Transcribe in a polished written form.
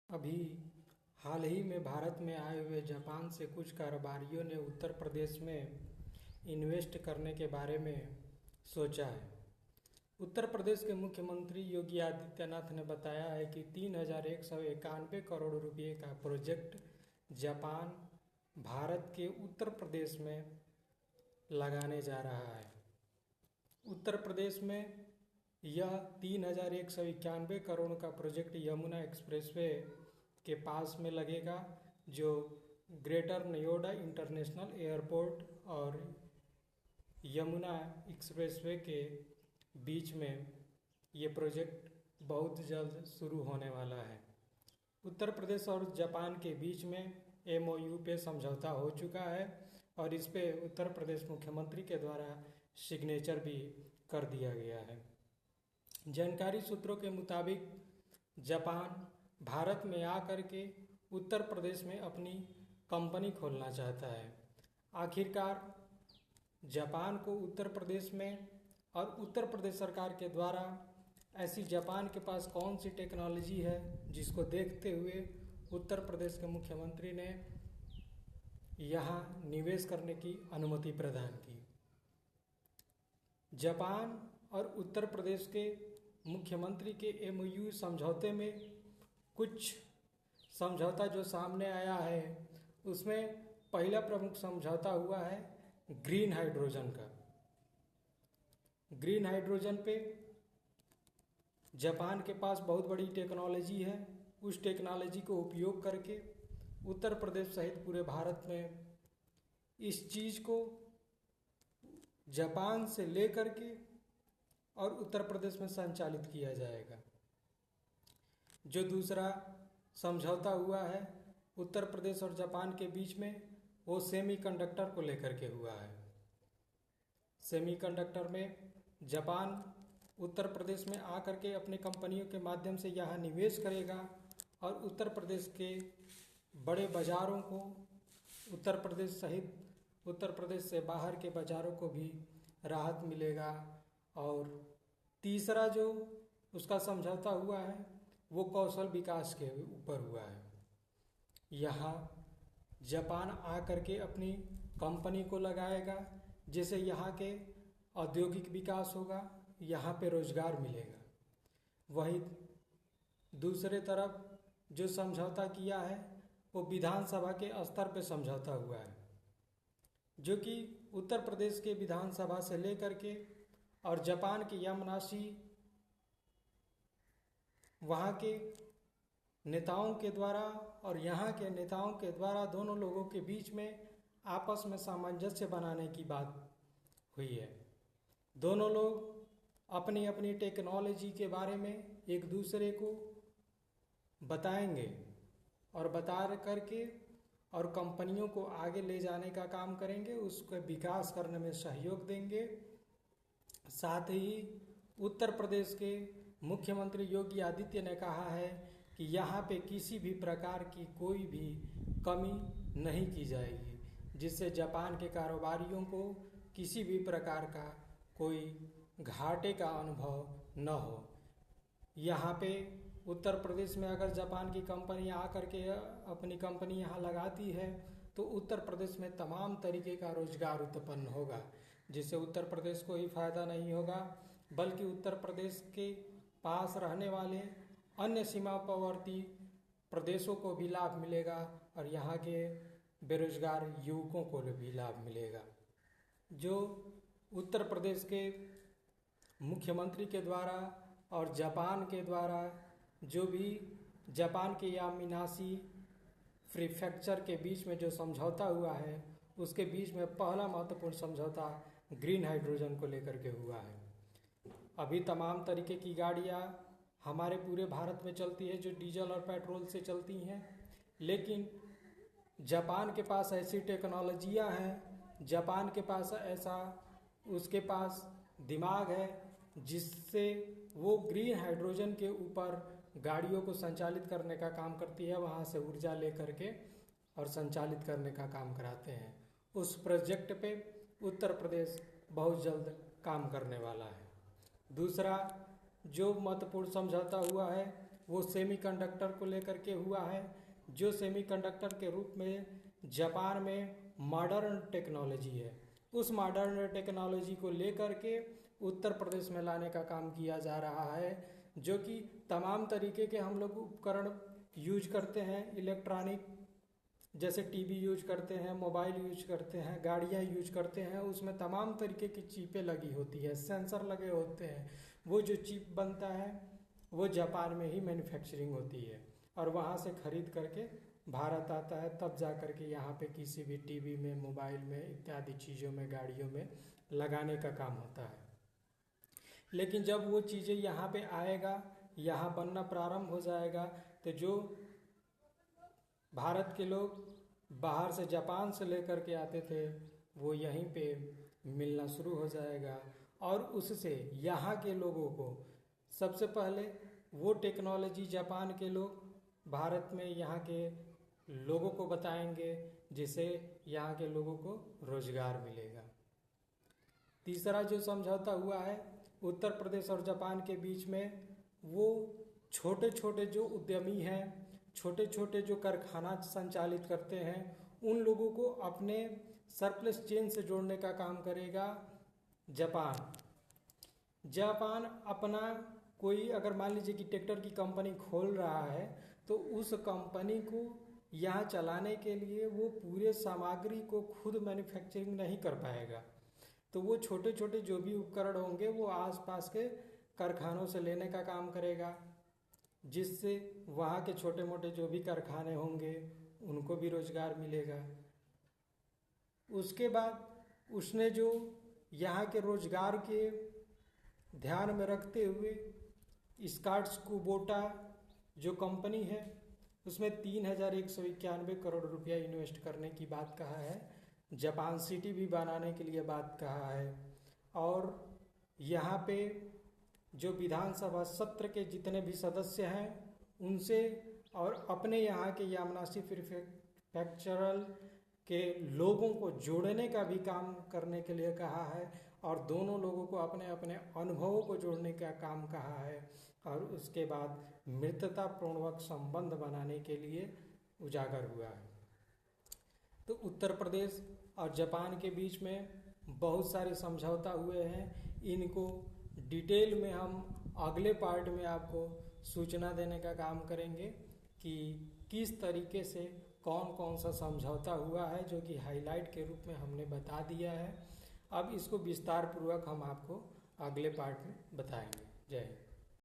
अभी हाल ही में भारत में आए हुए जापान से कुछ कारोबारियों ने उत्तर प्रदेश में इन्वेस्ट करने के बारे में सोचा है। उत्तर प्रदेश के मुख्यमंत्री योगी आदित्यनाथ ने बताया है कि 3,191 करोड़ रुपए का प्रोजेक्ट जापान भारत के उत्तर प्रदेश में लगाने जा रहा है। उत्तर प्रदेश में यह 3,191 करोड़ का प्रोजेक्ट यमुना एक्सप्रेसवे के पास में लगेगा, जो ग्रेटर नोएडा इंटरनेशनल एयरपोर्ट और यमुना एक्सप्रेसवे के बीच में ये प्रोजेक्ट बहुत जल्द शुरू होने वाला है। उत्तर प्रदेश और जापान के बीच में MOU पे समझौता हो चुका है और इस पे उत्तर प्रदेश मुख्यमंत्री के द्वारा सिग्नेचर भी कर दिया गया है। जानकारी सूत्रों के मुताबिक जापान भारत में आकर के उत्तर प्रदेश में अपनी कंपनी खोलना चाहता है। आखिरकार जापान को उत्तर प्रदेश में और उत्तर प्रदेश सरकार के द्वारा ऐसी जापान के पास कौन सी टेक्नोलॉजी है जिसको देखते हुए उत्तर प्रदेश के मुख्यमंत्री ने यहाँ निवेश करने की अनुमति प्रदान की। जापान और उत्तर प्रदेश के मुख्यमंत्री के MOU समझौते में कुछ समझौता जो सामने आया है, उसमें पहला प्रमुख समझौता हुआ है ग्रीन हाइड्रोजन का। ग्रीन हाइड्रोजन पे जापान के पास बहुत बड़ी टेक्नोलॉजी है। उस टेक्नोलॉजी को उपयोग करके उत्तर प्रदेश सहित पूरे भारत में इस चीज़ को जापान से लेकर के और उत्तर प्रदेश में संचालित किया जाएगा। जो दूसरा समझौता हुआ है उत्तर प्रदेश और जापान के बीच में, वो सेमीकंडक्टर को लेकर के हुआ है। सेमीकंडक्टर में जापान उत्तर प्रदेश में आकर के अपनी कंपनियों के माध्यम से यहाँ निवेश करेगा और उत्तर प्रदेश के बड़े बाज़ारों को, उत्तर प्रदेश सहित उत्तर प्रदेश से बाहर के बाज़ारों को भी राहत मिलेगा। और तीसरा जो उसका समझौता हुआ है वो कौशल विकास के ऊपर हुआ है। यहाँ जापान आकर के अपनी कंपनी को लगाएगा, जिससे यहाँ के औद्योगिक विकास होगा, यहाँ पे रोजगार मिलेगा। वहीं दूसरे तरफ जो समझौता किया है वो विधानसभा के स्तर पे समझौता हुआ है, जो कि उत्तर प्रदेश के विधानसभा से लेकर के और जापान के यामानाशी वहाँ के नेताओं के द्वारा और यहाँ के नेताओं के द्वारा दोनों लोगों के बीच में आपस में सामंजस्य बनाने की बात हुई है। दोनों लोग अपनी अपनी टेक्नोलॉजी के बारे में एक दूसरे को बताएंगे और बता करके और कंपनियों को आगे ले जाने का काम करेंगे, उसका विकास करने में सहयोग देंगे। साथ ही उत्तर प्रदेश के मुख्यमंत्री योगी आदित्य ने कहा है कि यहाँ पे किसी भी प्रकार की कोई भी कमी नहीं की जाएगी, जिससे जापान के कारोबारियों को किसी भी प्रकार का कोई घाटे का अनुभव न हो। यहाँ पे उत्तर प्रदेश में अगर जापान की कंपनी आकर के अपनी कंपनी यहाँ लगाती है तो उत्तर प्रदेश में तमाम तरीके का रोजगार उत्पन्न होगा, जिससे उत्तर प्रदेश को ही फायदा नहीं होगा बल्कि उत्तर प्रदेश के पास रहने वाले अन्य सीमावर्ती प्रदेशों को भी लाभ मिलेगा और यहाँ के बेरोजगार युवकों को भी लाभ मिलेगा। जो उत्तर प्रदेश के मुख्यमंत्री के द्वारा और जापान के द्वारा जो भी जापान के यामानाशी प्रीफेक्चर के बीच में जो समझौता हुआ है, उसके बीच में पहला महत्वपूर्ण समझौता ग्रीन हाइड्रोजन को लेकर के हुआ है। अभी तमाम तरीके की गाड़ियाँ हमारे पूरे भारत में चलती है जो डीजल और पेट्रोल से चलती हैं, लेकिन जापान के पास ऐसी टेक्नोलॉजियाँ हैं, जापान के पास ऐसा उसके पास दिमाग है जिससे वो ग्रीन हाइड्रोजन के ऊपर गाड़ियों को संचालित करने का काम करती है, वहाँ से ऊर्जा लेकर के और संचालित करने का काम कराते हैं। उस प्रोजेक्ट पे उत्तर प्रदेश बहुत जल्द काम करने वाला है। दूसरा जो महत्वपूर्ण समझौता हुआ है वो सेमीकंडक्टर को लेकर के हुआ है, जो सेमीकंडक्टर के रूप में जापान में मॉडर्न टेक्नोलॉजी है, उस मॉडर्न टेक्नोलॉजी को लेकर के उत्तर प्रदेश में लाने का काम किया जा रहा है, जो कि तमाम तरीके के हम लोग उपकरण यूज करते हैं, इलेक्ट्रॉनिक जैसे टीवी यूज करते हैं, मोबाइल यूज करते हैं, गाड़ियाँ यूज करते हैं, उसमें तमाम तरीके की चिपें लगी होती है, सेंसर लगे होते हैं। वो जो चिप बनता है वो जापान में ही मैन्युफैक्चरिंग होती है और वहाँ से खरीद करके भारत आता है, तब जा कर के यहाँ पे किसी भी टीवी में, मोबाइल में इत्यादि चीज़ों में, गाड़ियों में लगाने का काम होता है। लेकिन जब वो चीज़ें यहाँ पे आएगा, यहाँ बनना प्रारंभ हो जाएगा, तो जो भारत के लोग बाहर से जापान से लेकर के आते थे वो यहीं पे मिलना शुरू हो जाएगा और उससे यहाँ के लोगों को सबसे पहले वो टेक्नोलॉजी जापान के लोग भारत में यहाँ के लोगों को बताएंगे, जिससे यहाँ के लोगों को रोजगार मिलेगा। तीसरा जो समझौता हुआ है उत्तर प्रदेश और जापान के बीच में, वो छोटे छोटे जो उद्यमी हैं, छोटे छोटे जो कारखाना संचालित करते हैं, उन लोगों को अपने सरप्लस चेन से जोड़ने का काम करेगा जापान। जापान अपना कोई अगर मान लीजिए कि ट्रैक्टर की कंपनी खोल रहा है तो उस कंपनी को यहाँ चलाने के लिए वो पूरे सामग्री को खुद मैन्युफैक्चरिंग नहीं कर पाएगा, तो वो छोटे छोटे जो भी उपकरण होंगे वो आसपास के कारखानों से लेने का काम करेगा, जिससे वहाँ के छोटे मोटे जो भी कारखाने होंगे उनको भी रोजगार मिलेगा। उसके बाद उसने जो यहाँ के रोजगार के ध्यान में रखते हुए स्कॉट्स कुबोटा जो कंपनी है उसमें 3,191 करोड़ रुपया इन्वेस्ट करने की बात कहा है, जापान सिटी भी बनाने के लिए बात कहा है, और यहाँ पे जो विधानसभा सत्र के जितने भी सदस्य हैं उनसे और अपने यहाँ के यामानाशी प्रीफेक्चरल के लोगों को जोड़ने का भी काम करने के लिए कहा है और दोनों लोगों को अपने अपने अनुभवों को जोड़ने का काम कहा है, और उसके बाद मित्रतापूर्वक संबंध बनाने के लिए उजागर हुआ है। तो उत्तर प्रदेश और जापान के बीच में बहुत सारे समझौता हुए हैं, इनको डिटेल में हम अगले पार्ट में आपको सूचना देने का काम करेंगे कि किस तरीके से कौन कौन सा समझौता हुआ है, जो कि हाईलाइट के रूप में हमने बता दिया है। अब इसको विस्तार पूर्वक हम आपको अगले पार्ट में बताएंगे। जय हिंद।